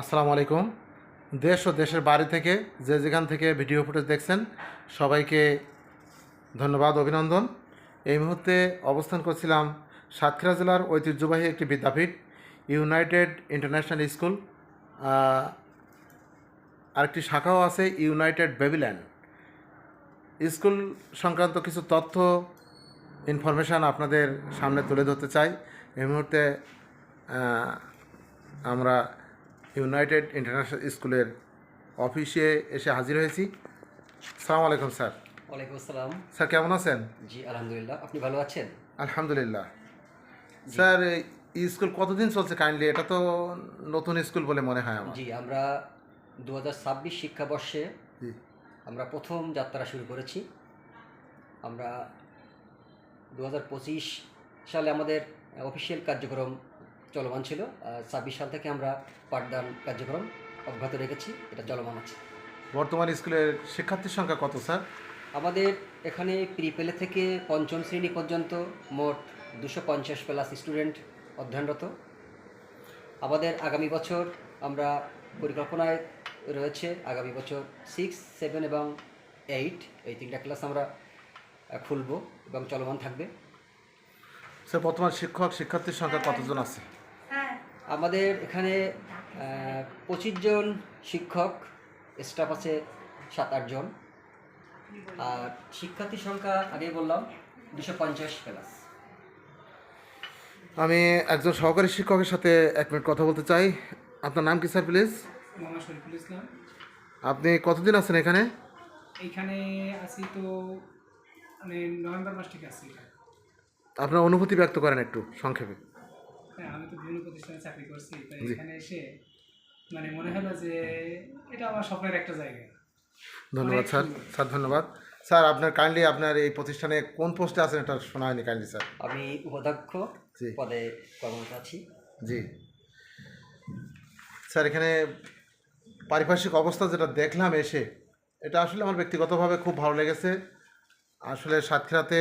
আসসালামু আলাইকুম। দেশ ও দেশের বাইরে থেকে যে যেখান থেকে ভিডিও ফুটেজ দেখছেন সবাইকে ধন্যবাদ, অভিনন্দন। এই মুহূর্তে অবস্থান করছিলাম সাতক্ষীরা জেলার ঐতিহ্যবাহী একটি বিদ্যাপীঠ, ইউনাইটেড ইন্টারন্যাশনাল স্কুল। আরেকটি শাখাও আছে ইউনাইটেড বেবিল্যান্ড স্কুল সংক্রান্ত কিছু তথ্য ইনফরমেশান আপনাদের সামনে তুলে ধরতে চাই। এই মুহূর্তে আমরা ইউনাইটেড ইন্টারন্যাশনাল স্কুলের অফিসে এসে হাজির হয়েছি। আসসালামু আলাইকুম স্যার। ওয়ালাইকুম আসসালাম। স্যার কেমন আছেন? জি আলহামদুলিল্লাহ, আপনি ভালো আছেন? আলহামদুলিল্লাহ। স্যার এই স্কুল কতদিন চলছে কাইন্ডলি? এটা তো নতুন স্কুল বলে মনে হয় আমার। জি, আমরা 2026 শিক্ষাবর্ষে জি আমরা প্রথম যাত্রা শুরু করেছি। আমরা 2025 সালে আমাদের অফিসিয়াল কার্যক্রম চলমান ছিল। 26 সাল থেকে আমরা পাঠদান কার্যক্রম অব্যাহত রেখেছি, এটা চলমান আছে। বর্তমান স্কুলের শিক্ষার্থীর সংখ্যা কত স্যার? আমাদের এখানে প্রিপেলে থেকে পঞ্চম শ্রেণী পর্যন্ত মোট 250 প্লাস স্টুডেন্ট অধ্যয়নরত। আমাদের আগামী বছর আমরা পরিকল্পনায় রয়েছে আগামী বছর 6, 7 এবং 8 এই 3টা ক্লাস আমরা খুলব এবং চলমান থাকবে। স্যার বর্তমান শিক্ষক শিক্ষার্থীর সংখ্যা কতজন আছে? আমাদের এখানে 25 জন শিক্ষক, স্টাফ আছে 7-8 জন, আর শিক্ষার্থীর সংখ্যা আগেই বললাম 250 প্লাস। আমি একজন সহকারী শিক্ষকের সাথে 1 মিনিট কথা বলতে চাই। আপনার নাম কি স্যার প্লিজ? মোহাম্মদ শরীফুল ইসলাম। আপনি কতদিন আছেন এখানে? এইখানে আছি তো মানে নভেম্বর মাস থেকে আছি এখানে। আপনার অনুভূতি ব্যক্ত করেন একটু সংক্ষেপে। হ্যাঁ, আমি তো বিভিন্ন প্রতিষ্ঠানে চাকরি করছি, তাই এখানে এসে মানে মনে হলো যে এটা আমার স্বপ্নের একটা জায়গা। ধন্যবাদ স্যার। স্যার ধন্যবাদ। স্যার আপনার কাইন্ডলি আপনার এই প্রতিষ্ঠানে কোন পোস্টে আছেন এটা শোনা হয়নি কাইন্ডলি স্যার। আমি উপাধ্যক্ষ জি পদে কর্মরত আছি। জি স্যার, এখানে পারিপার্শ্বিক অবস্থা যেটা দেখলাম এসে, এটা আসলে আমার ব্যক্তিগতভাবে খুব ভালো লেগেছে। আসলে সাতক্ষীরাতে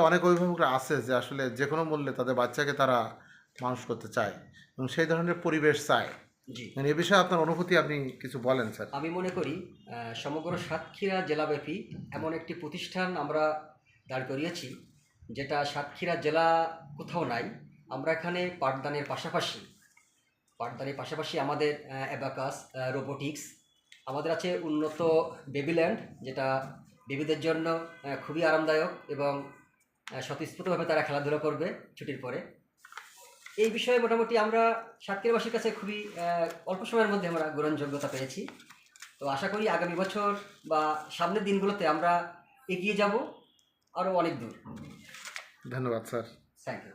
অনেক অভিভাবকরা আছে যে আসলে যে কোনো মূল্যে তাদের বাচ্চাকে তারা মানুষ করতে চায় এবং সেই ধরনের পরিবেশ চায়। জি, এ বিষয়ে আপনার অনুভূতি আপনি কিছু বলেন স্যার। আমি মনে করি সমগ্র সাতক্ষীরা জেলাব্যাপী এমন একটি প্রতিষ্ঠান আমরা দাঁড় করিয়েছি যেটা সাতক্ষীরা জেলা কোথাও নাই। আমরা এখানে পাঠদানের পাশাপাশি আমাদের অ্যাবাকাস, রোবোটিক্স, আমাদের আছে উন্নত বেবিল্যান্ড, যেটা বেবিদের জন্য খুবই আরামদায়ক এবং স্বতঃস্ফূর্তভাবে তারা খেলাধুলা করবে ছুটির পরে। এই বিষয়ে মোটামুটি আমরা সাতক্ষীরাবাসীর কাছে খুবই অল্প সময়ের মধ্যে আমরা গ্রহণযোগ্যতা পেয়েছি। তো আশা করি আগামী বছর বা সামনের দিনগুলোতে আমরা এগিয়ে যাব আরও অনেক দূর। ধন্যবাদ স্যার। Thank you.